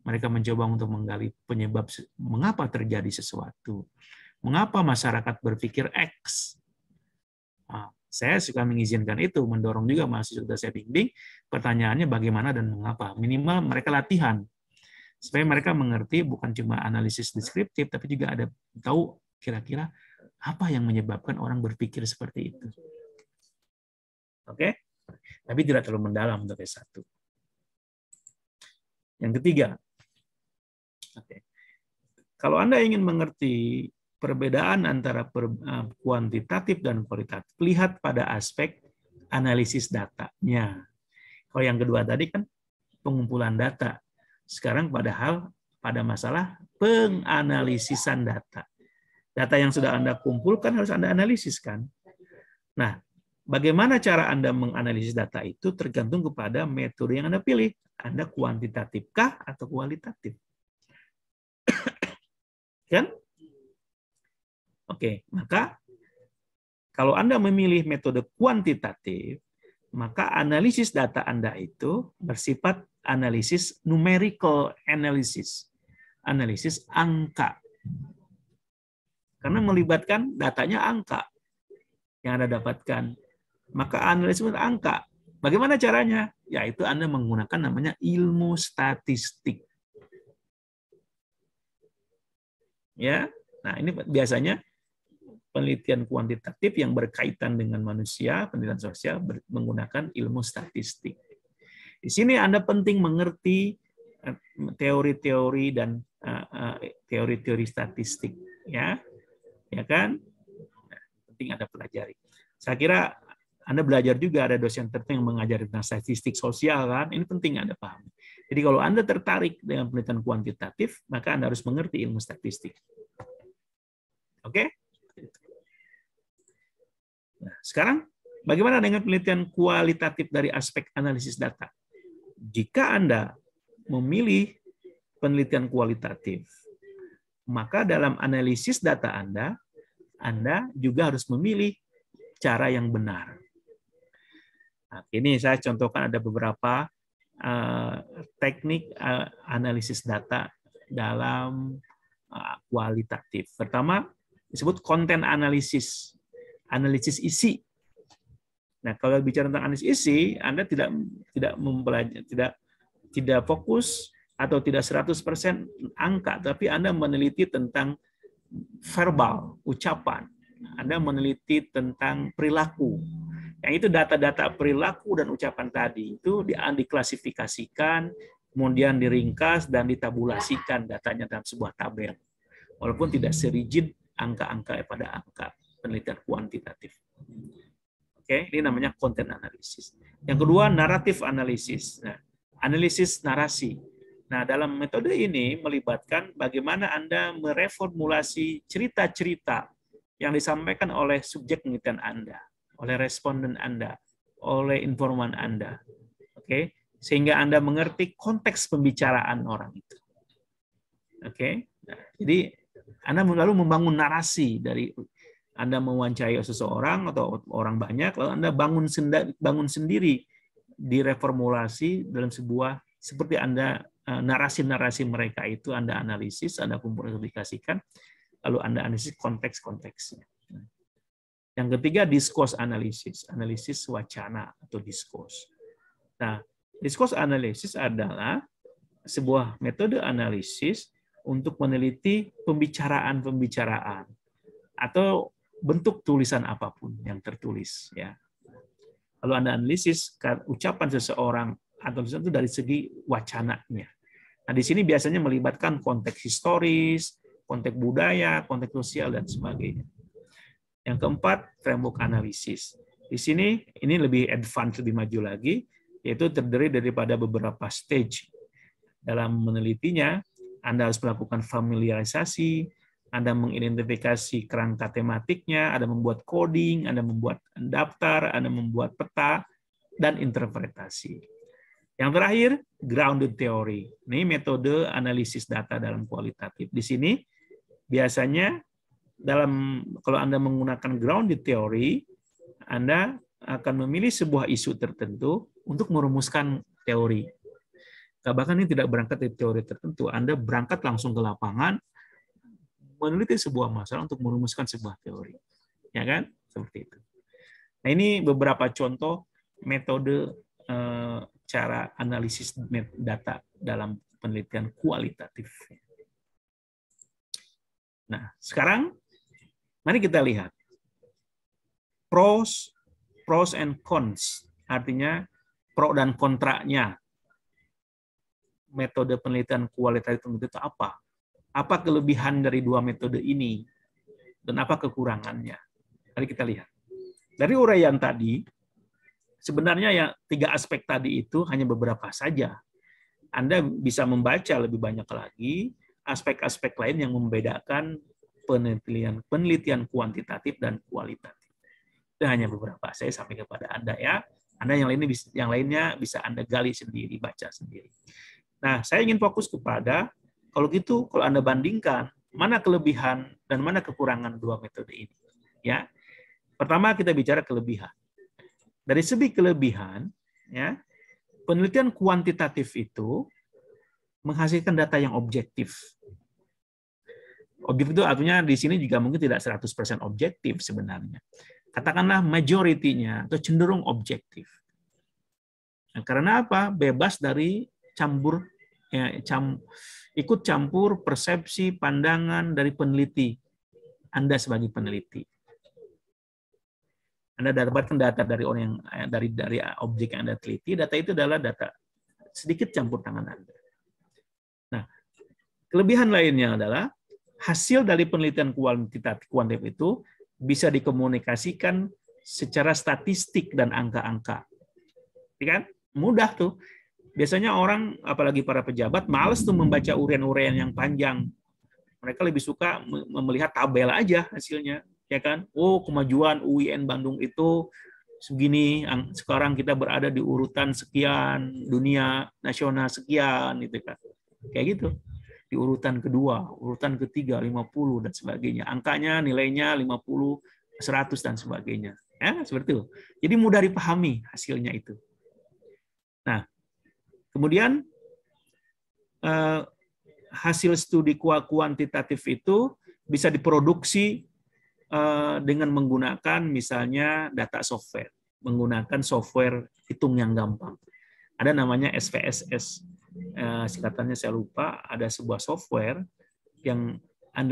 Mereka mencoba untuk menggali penyebab mengapa terjadi sesuatu. Mengapa masyarakat berpikir X. Nah, saya suka mengizinkan itu, mendorong juga mahasiswa saya bimbing, pertanyaannya bagaimana dan mengapa. Minimal mereka latihan. Supaya mereka mengerti bukan cuma analisis deskriptif, tapi juga ada tahu kira-kira apa yang menyebabkan orang berpikir seperti itu. Oke? Tapi tidak terlalu mendalam untuk S1. Yang ketiga, kalau Anda ingin mengerti perbedaan antara kuantitatif dan kualitatif, lihat pada aspek analisis datanya. Kalau yang kedua tadi kan pengumpulan data. Sekarang padahal pada masalah penganalisisan data. Data yang sudah Anda kumpulkan harus Anda analisis kan. Nah, bagaimana cara Anda menganalisis data itu tergantung kepada metode yang Anda pilih. Anda kuantitatifkah atau kualitatif? Kan? Oke, maka kalau Anda memilih metode kuantitatif, maka analisis data Anda itu bersifat analisis numerical analysis, analisis angka. Karena melibatkan datanya angka yang Anda dapatkan. Maka analisis angka. Bagaimana caranya? Yaitu Anda menggunakan namanya ilmu statistik. Ya, nah ini biasanya penelitian kuantitatif yang berkaitan dengan manusia, penelitian sosial menggunakan ilmu statistik. Di sini Anda penting mengerti teori-teori dan teori-teori statistik, ya kan? Nah, penting Anda pelajari. Saya kira Anda belajar juga ada dosen tertentu yang mengajar tentang statistik sosial, kan? Ini penting Anda pahami. Jadi kalau Anda tertarik dengan penelitian kuantitatif, maka Anda harus mengerti ilmu statistik. Oke? Nah, sekarang bagaimana dengan penelitian kualitatif dari aspek analisis data? Jika Anda memilih penelitian kualitatif, maka dalam analisis data Anda juga harus memilih cara yang benar. Nah, ini saya contohkan ada beberapa teknik analisis data dalam kualitatif. Pertama, disebut konten analisis, analisis isi. Nah, kalau bicara tentang analisis isi, Anda tidak mempelajari, tidak fokus atau tidak 100% angka, tapi Anda meneliti tentang verbal, ucapan. Anda meneliti tentang perilaku. Yang itu data-data perilaku dan ucapan tadi itu diklasifikasikan, kemudian diringkas dan ditabulasikan datanya dalam sebuah tabel. Walaupun tidak serigid angka-angka pada angka penelitian kuantitatif. Oke, ini namanya content analisis. Yang kedua, naratif analisis. Nah, analisis narasi. Nah, dalam metode ini melibatkan bagaimana Anda mereformulasi cerita-cerita yang disampaikan oleh subjek penelitian Anda, oleh responden Anda, oleh informan Anda. Oke, sehingga Anda mengerti konteks pembicaraan orang itu. Oke. Nah, jadi Anda lalu membangun narasi dari Anda mewawancarai seseorang atau orang banyak, lalu Anda bangun sendiri direformulasi dalam sebuah seperti Anda narasi-narasi mereka itu Anda analisis, Anda publikasikan, lalu Anda analisis konteks-konteksnya. Yang ketiga, discourse analisis, analisis wacana atau discourse. Nah, discourse analisis adalah sebuah metode analisis untuk meneliti pembicaraan-pembicaraan atau bentuk tulisan apapun yang tertulis, ya. Lalu Anda analisis ucapan seseorang atau tulisan itu dari segi wacananya. Nah, di sini biasanya melibatkan konteks historis, konteks budaya, konteks sosial dan sebagainya. Yang keempat, framework analisis. Di sini ini lebih advance, lebih maju lagi, yaitu terdiri daripada beberapa stage. Dalam menelitinya, Anda harus melakukan familiarisasi, Anda mengidentifikasi kerangka tematiknya, Anda membuat coding, Anda membuat daftar, Anda membuat peta, dan interpretasi. Yang terakhir, grounded theory. Ini metode analisis data dalam kualitatif. Di sini biasanya kalau Anda menggunakan grounded theory, Anda akan memilih sebuah isu tertentu untuk merumuskan teori. Bahkan ini tidak berangkat dari teori tertentu, Anda berangkat langsung ke lapangan, meneliti sebuah masalah untuk merumuskan sebuah teori. Ya kan? Seperti itu. Nah, ini beberapa contoh metode cara analisis data dalam penelitian kualitatif. Nah, sekarang mari kita lihat pros and cons, artinya pro dan kontranya metode penelitian kualitatif itu apa? Apa kelebihan dari dua metode ini dan apa kekurangannya? Mari kita lihat. Dari uraian tadi, sebenarnya ya 3 aspek tadi itu hanya beberapa saja. Anda bisa membaca lebih banyak lagi aspek-aspek lain yang membedakan penelitian kuantitatif dan kualitatif. Itu hanya beberapa. Saya sampaikan kepada Anda ya. Anda yang lainnya bisa Anda gali sendiri, baca sendiri. Nah, saya ingin fokus kepada kalau Anda bandingkan mana kelebihan dan mana kekurangan dua metode ini. Ya. Pertama kita bicara kelebihan. Dari segi kelebihan, ya, penelitian kuantitatif itu menghasilkan data yang objektif. Objektif itu artinya di sini juga mungkin tidak 100% objektif sebenarnya. Katakanlah majority-nya atau cenderung objektif. Nah, karena apa? Bebas dari ikut campur persepsi, pandangan dari peneliti. Anda sebagai peneliti. Anda dapatkan data dari orang yang dari objek yang Anda teliti, data itu adalah data sedikit campur tangan Anda. Nah, kelebihan lainnya adalah hasil dari penelitian kuantitatif itu bisa dikomunikasikan secara statistik dan angka-angka. Kan? Mudah tuh. Biasanya orang, apalagi para pejabat, malas tuh membaca uraian-uraian yang panjang. Mereka lebih suka melihat tabel aja hasilnya. Ya kan? Oh, kemajuan UIN Bandung itu segini, sekarang kita berada di urutan sekian, dunia nasional sekian, gitu kan. Kayak gitu. Di urutan kedua, urutan ketiga, 50, dan sebagainya. Angkanya, nilainya 50, 100, dan sebagainya. Ya, seperti itu. Jadi mudah dipahami hasilnya itu. Nah, kemudian hasil studi kuantitatif itu bisa diproduksi dengan menggunakan misalnya data software, menggunakan software hitung yang gampang. Ada namanya SPSS, singkatannya saya lupa. Ada sebuah software yang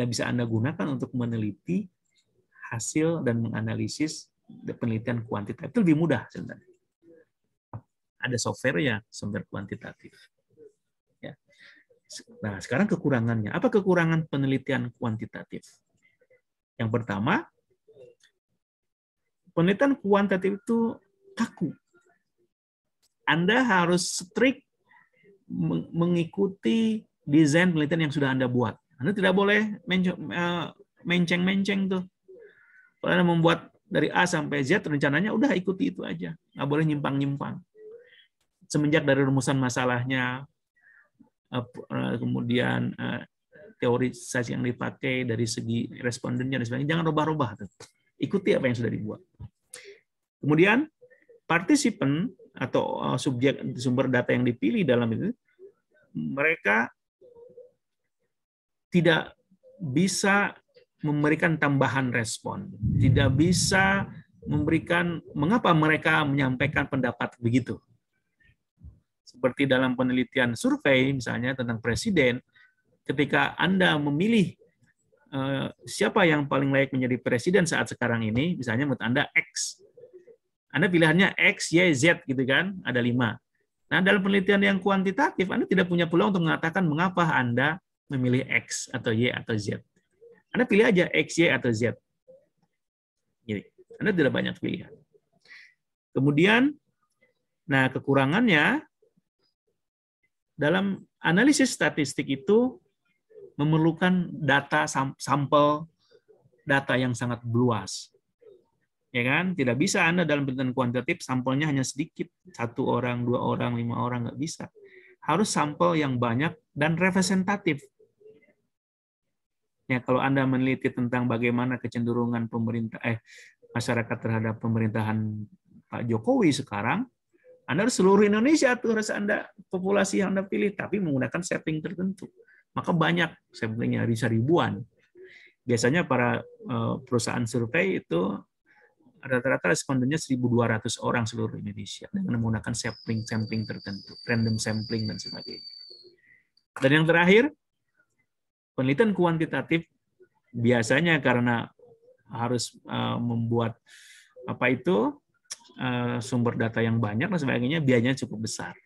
bisa Anda gunakan untuk meneliti hasil dan menganalisis penelitian kuantitatif. Itu lebih mudah sebenarnya. Ada software ya, software kuantitatif. Ya. Nah, sekarang kekurangannya. Apa kekurangan penelitian kuantitatif? Yang pertama, penelitian kuantitatif itu kaku. Anda harus strict mengikuti desain penelitian yang sudah Anda buat. Anda tidak boleh menceng-menceng tuh. Kalau Anda membuat dari A sampai Z, rencananya udah ikuti itu aja. Nggak boleh nyimpang-nyimpang. Semenjak dari rumusan masalahnya, kemudian teorisasi yang dipakai dari segi respondennya dan sebagainya, jangan rubah-rubah. Ikuti apa yang sudah dibuat. Kemudian partisipan atau subjek sumber data yang dipilih dalam itu, mereka tidak bisa memberikan tambahan respon, tidak bisa memberikan mengapa mereka menyampaikan pendapat begitu. Seperti dalam penelitian survei misalnya tentang presiden, ketika Anda memilih siapa yang paling layak menjadi presiden saat sekarang ini, misalnya menurut Anda X. Anda pilihannya X, Y, Z gitu kan, ada 5. Nah, dalam penelitian yang kuantitatif, Anda tidak punya peluang untuk mengatakan mengapa Anda memilih X atau Y atau Z. Anda pilih aja X, Y, atau Z. Jadi, Anda tidak banyak pilihan. Kemudian, nah kekurangannya, dalam analisis statistik itu memerlukan data sampel data yang sangat luas. Ya kan? Tidak bisa Anda dalam penelitian kuantitatif sampelnya hanya sedikit, 1 orang, 2 orang, 5 orang, nggak bisa. Harus sampel yang banyak dan representatif. Ya, kalau Anda meneliti tentang bagaimana kecenderungan masyarakat terhadap pemerintahan Pak Jokowi sekarang, Anda harus seluruh Indonesia tuh harus Anda populasi yang Anda pilih, tapi menggunakan sampling tertentu. Maka banyak samplingnya, bisa ribuan. Biasanya para perusahaan survei itu rata-rata respondennya 1.200 orang seluruh Indonesia dengan menggunakan sampling tertentu, random sampling dan sebagainya. Dan yang terakhir, penelitian kuantitatif biasanya karena harus membuat sumber data yang banyak dan sebagainya, biayanya cukup besar.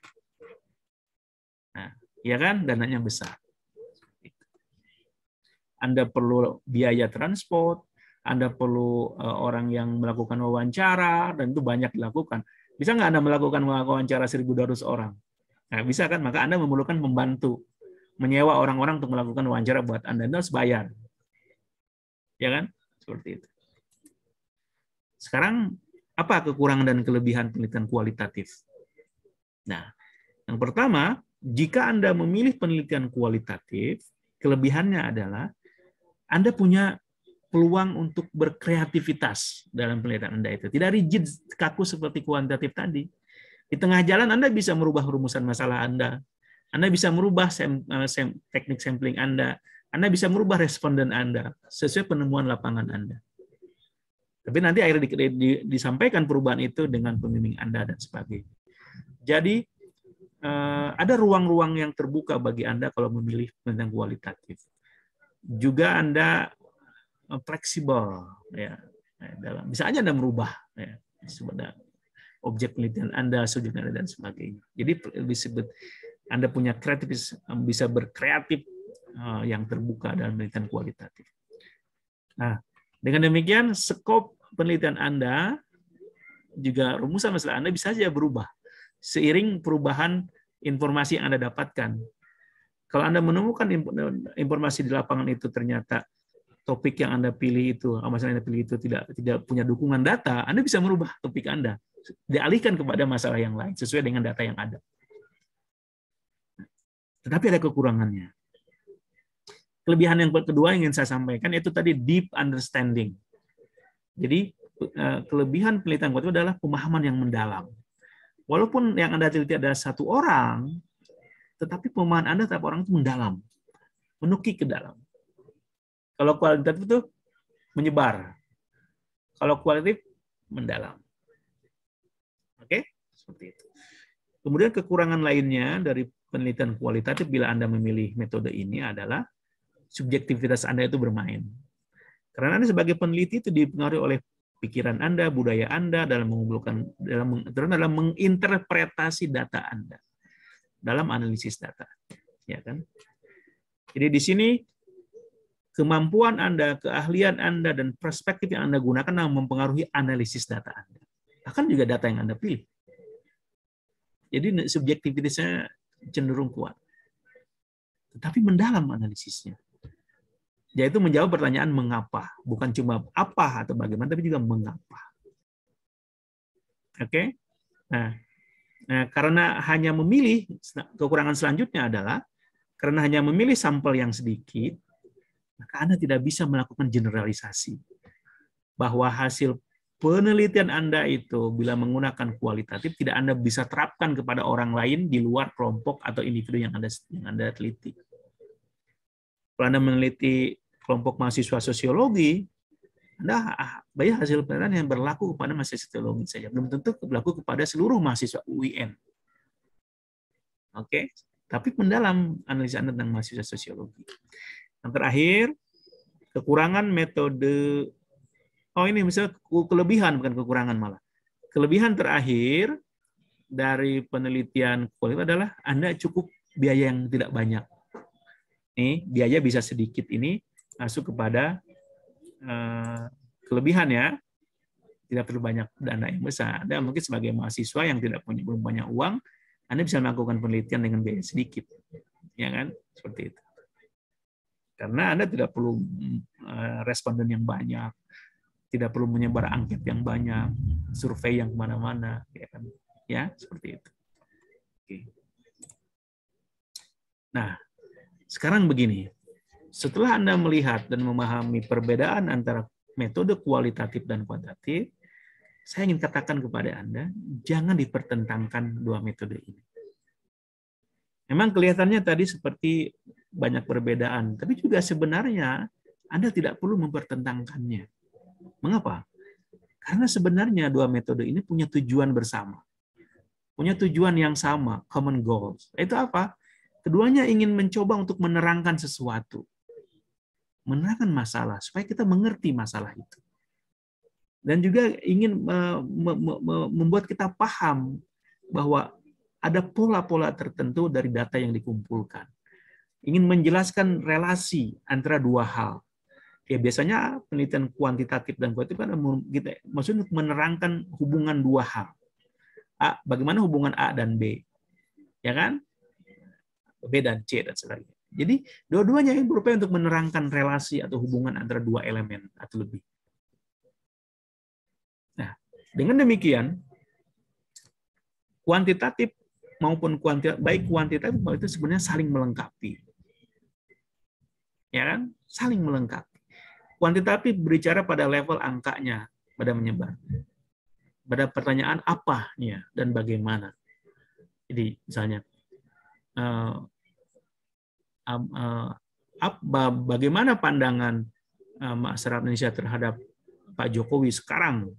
Nah, ya kan, dananya besar. Anda perlu biaya transport, Anda perlu orang yang melakukan wawancara, dan itu banyak dilakukan. Bisa nggak Anda melakukan wawancara 1.200 orang? Nah, bisa kan? Maka Anda memerlukan pembantu, menyewa orang-orang untuk melakukan wawancara buat Anda harus bayar. Ya kan? Seperti itu. Sekarang, apa kekurangan dan kelebihan penelitian kualitatif? Nah, yang pertama, jika Anda memilih penelitian kualitatif, kelebihannya adalah Anda punya peluang untuk berkreativitas dalam penelitian Anda itu. Tidak rigid, kaku seperti kuantitatif tadi. Di tengah jalan Anda bisa merubah rumusan masalah Anda bisa merubah teknik sampling Anda bisa merubah responden Anda sesuai penemuan lapangan Anda. Tapi nanti akhirnya disampaikan perubahan itu dengan pembimbing Anda dan sebagainya. Jadi ada ruang-ruang yang terbuka bagi Anda kalau memilih penelitian kualitatif. Juga Anda fleksibel, ya. Bisa aja Anda merubah, ya, objek penelitian Anda, subjek Anda dan sebagainya. Jadi disebut Anda punya kreatif, bisa berkreatif yang terbuka dalam penelitian kualitatif. Nah, dengan demikian skop penelitian Anda juga rumusan masalah Anda bisa saja berubah seiring perubahan informasi yang Anda dapatkan. Kalau Anda menemukan informasi di lapangan itu ternyata topik yang Anda pilih itu, masalah yang Anda pilih itu tidak punya dukungan data, Anda bisa merubah topik Anda, dialihkan kepada masalah yang lain sesuai dengan data yang ada. Tetapi ada kekurangannya. Kelebihan yang kedua yang ingin saya sampaikan yaitu tadi deep understanding. Jadi kelebihan penelitian kualitatif adalah pemahaman yang mendalam. Walaupun yang Anda teliti ada satu orang, tetapi pemahaman Anda terhadap orang itu mendalam, menukik ke dalam. Kalau kualitatif itu menyebar. Kalau kualitatif mendalam. Oke, seperti itu. Kemudian kekurangan lainnya dari penelitian kualitatif bila Anda memilih metode ini adalah subjektivitas Anda itu bermain. Karena Anda sebagai peneliti itu dipengaruhi oleh pikiran Anda, budaya Anda dalam menginterpretasi data Anda, dalam analisis data, ya kan? Jadi di sini kemampuan Anda, keahlian Anda, dan perspektif yang Anda gunakan yang mempengaruhi analisis data Anda. Bahkan juga data yang Anda pilih. Jadi subjektivitasnya cenderung kuat. Tetapi mendalam analisisnya. Yaitu menjawab pertanyaan mengapa. Bukan cuma apa atau bagaimana, tapi juga mengapa. Oke? Nah, karena hanya memilih, kekurangan selanjutnya adalah, karena hanya memilih sampel yang sedikit, maka Anda tidak bisa melakukan generalisasi. Bahwa hasil penelitian Anda itu bila menggunakan kualitatif tidak Anda bisa terapkan kepada orang lain di luar kelompok atau individu yang Anda teliti. Kalau Anda meneliti kelompok mahasiswa sosiologi, Anda banyak hasil penelitian yang berlaku kepada mahasiswa sosiologi saja, belum tentu berlaku kepada seluruh mahasiswa UIN. Oke, tapi mendalam analisis Anda tentang mahasiswa sosiologi. Yang terakhir, kekurangan metode. Oh, ini misalnya kelebihan, bukan kekurangan malah. Kelebihan terakhir dari penelitian kualitatif adalah Anda cukup biaya yang tidak banyak. Nih, biaya bisa sedikit ini masuk kepada kelebihan ya. Tidak perlu banyak dana yang besar. Anda mungkin sebagai mahasiswa yang belum banyak uang, Anda bisa melakukan penelitian dengan biaya sedikit. Ya kan? Seperti itu. Karena Anda tidak perlu responden yang banyak, tidak perlu menyebar angket yang banyak, survei yang kemana-mana, ya kan? Ya, seperti itu. Oke. Nah, sekarang begini, setelah Anda melihat dan memahami perbedaan antara metode kualitatif dan kuantitatif, saya ingin katakan kepada Anda, jangan dipertentangkan dua metode ini. Memang kelihatannya tadi seperti banyak perbedaan, tapi juga sebenarnya Anda tidak perlu mempertentangkannya. Mengapa? Karena sebenarnya dua metode ini punya tujuan bersama. Punya tujuan yang sama, common goals. Itu apa? Keduanya ingin mencoba untuk menerangkan sesuatu. Menerangkan masalah, supaya kita mengerti masalah itu. Dan juga ingin membuat kita paham bahwa ada pola-pola tertentu dari data yang dikumpulkan. Ingin menjelaskan relasi antara dua hal. Ya, biasanya penelitian kuantitatif dan kualitatif kan maksudnya menerangkan hubungan dua hal. Bagaimana hubungan A dan B. Ya kan? B dan C dan sebagainya. Jadi dua-duanya yang berupaya untuk menerangkan relasi atau hubungan antara dua elemen atau lebih. Nah, dengan demikian kuantitatif maupun baik kuantitatif itu sebenarnya saling melengkapi. Ya kan? Saling melengkapi. Kuantitatif berbicara pada level angkanya, pada menyebar. Pada pertanyaan apanya dan bagaimana. Jadi misalnya bagaimana pandangan masyarakat Indonesia terhadap Pak Jokowi sekarang?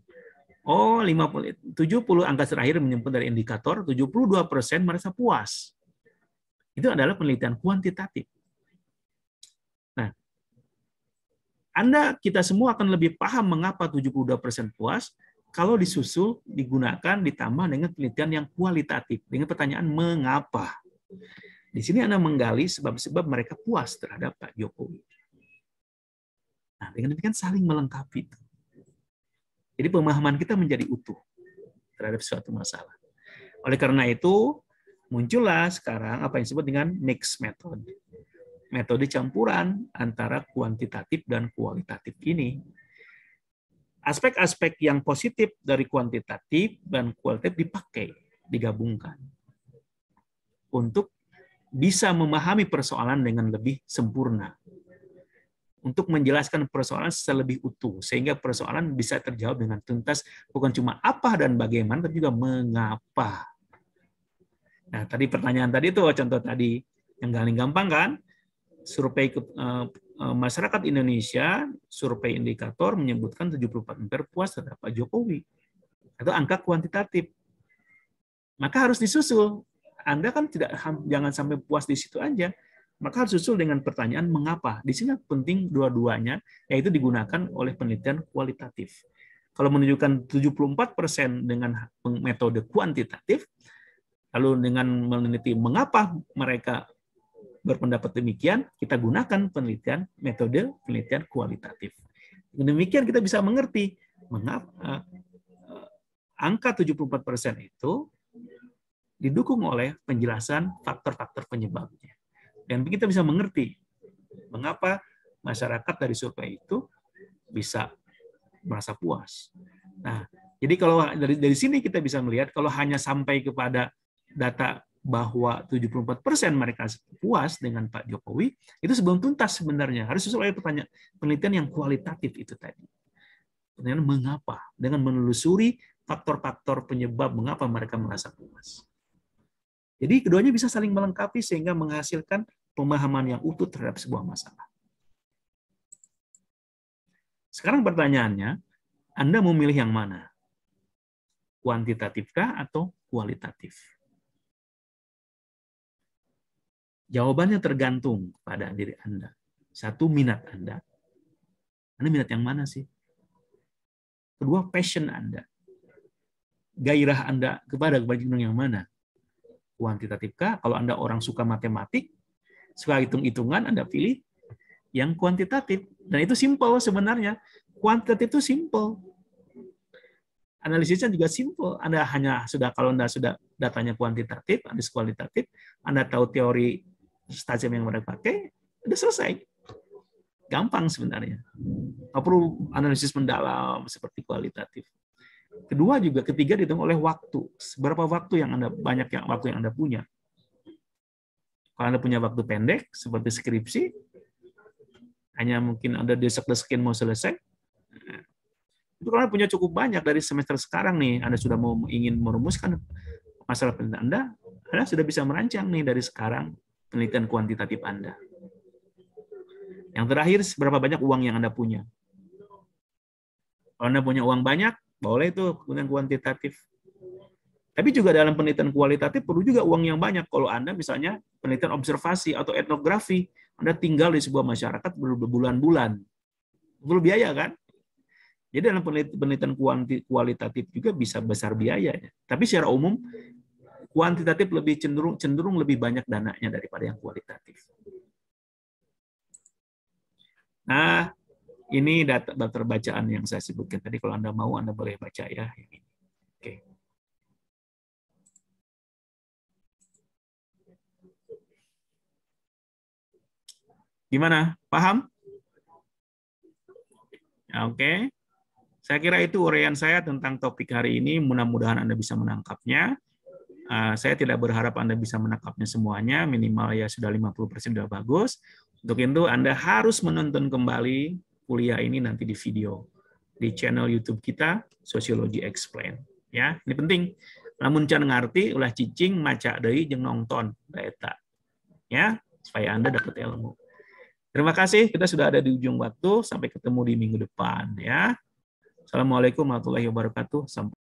70 angka terakhir menyebut dari indikator, 72% merasa puas. Itu adalah penelitian kuantitatif. Nah, kita semua akan lebih paham mengapa 72% puas kalau digunakan ditambah dengan penelitian yang kualitatif, dengan pertanyaan mengapa. Di sini Anda menggali sebab-sebab mereka puas terhadap Pak Jokowi. Nah, dengan demikian saling melengkapi. Jadi pemahaman kita menjadi utuh terhadap suatu masalah. Oleh karena itu, muncullah sekarang apa yang disebut dengan mixed method. Metode campuran antara kuantitatif dan kualitatif ini. Aspek-aspek yang positif dari kuantitatif dan kualitatif dipakai, digabungkan. Untuk bisa memahami persoalan dengan lebih sempurna. Untuk menjelaskan persoalan secara lebih utuh, sehingga persoalan bisa terjawab dengan tuntas, bukan cuma apa dan bagaimana, tapi juga mengapa. Nah, tadi pertanyaan tadi itu, contoh tadi, yang paling gampang kan, survei masyarakat Indonesia, survei indikator menyebutkan 74% puas terhadap Pak Jokowi. Atau angka kuantitatif. Maka harus disusul. Anda kan jangan sampai puas di situ aja. Maka harus susul dengan pertanyaan mengapa. Di sini penting dua-duanya, yaitu digunakan oleh penelitian kualitatif. Kalau menunjukkan 74% dengan metode kuantitatif, lalu dengan meneliti mengapa mereka berpendapat demikian, kita gunakan metode penelitian kualitatif. Demikian kita bisa mengerti mengapa angka 74% itu didukung oleh penjelasan faktor-faktor penyebabnya. Dan kita bisa mengerti mengapa masyarakat dari survei itu bisa merasa puas. Nah, jadi kalau dari sini kita bisa melihat kalau hanya sampai kepada data bahwa 74% mereka puas dengan Pak Jokowi, itu sebelum tuntas sebenarnya. Harus sesuai pertanyaan penelitian yang kualitatif itu tadi. Pertanyaan mengapa? Dengan menelusuri faktor-faktor penyebab mengapa mereka merasa puas. Jadi keduanya bisa saling melengkapi sehingga menghasilkan pemahaman yang utuh terhadap sebuah masalah. Sekarang pertanyaannya, Anda mau milih yang mana? Kuantitatifkah atau kualitatif? Jawabannya tergantung pada diri Anda. Satu, minat Anda. Anda minat yang mana sih? Kedua, passion Anda. Gairah Anda kepada yang mana? Kuantitatifkah? Kalau Anda orang suka matematik, suka hitung-hitungan, Anda pilih yang kuantitatif. Dan itu simple sebenarnya. Kuantitatif itu simple. Analisisnya juga simple. Kalau Anda sudah datanya kuantitatif, analisis kualitatif, Anda tahu teori stasiun yang mereka pakai, udah selesai. Gampang sebenarnya. Nggak perlu analisis mendalam seperti kualitatif. Ketiga dihitung oleh waktu. Seberapa waktu yang waktu yang Anda punya. Kalau Anda punya waktu pendek, seperti skripsi, hanya mungkin ada desek-desekin mau selesai. Itu kalau Anda punya cukup banyak dari semester sekarang nih, Anda sudah ingin merumuskan masalah penelitian Anda sudah bisa merancang nih dari sekarang penelitian kuantitatif Anda. Yang terakhir, seberapa banyak uang yang Anda punya. Kalau Anda punya uang banyak, boleh itu penelitian kuantitatif. Tapi juga dalam penelitian kualitatif perlu juga uang yang banyak. Kalau Anda misalnya penelitian observasi atau etnografi, Anda tinggal di sebuah masyarakat berbulan-bulan. Perlu biaya kan? Jadi dalam penelitian kualitatif juga bisa besar biayanya. Tapi secara umum kuantitatif lebih cenderung lebih banyak dananya daripada yang kualitatif. Nah, ini daftar bacaan yang saya sebutkan tadi. Kalau Anda mau, Anda boleh baca ya. Oke. Gimana? Paham? Oke. Saya kira itu uraian saya tentang topik hari ini. Mudah-mudahan Anda bisa menangkapnya. Saya tidak berharap Anda bisa menangkapnya semuanya. Minimal ya sudah 50% sudah bagus. Untuk itu Anda harus menonton kembali kuliah ini nanti di video di channel YouTube kita Sociology Explain. Ya, ini penting. Namun can ngerti ulah cicing maca deui jeung nonton eta. Ya, supaya Anda dapat ilmu. Terima kasih, kita sudah ada di ujung waktu. Sampai ketemu di minggu depan ya. Assalamualaikum warahmatullahi wabarakatuh. Sampai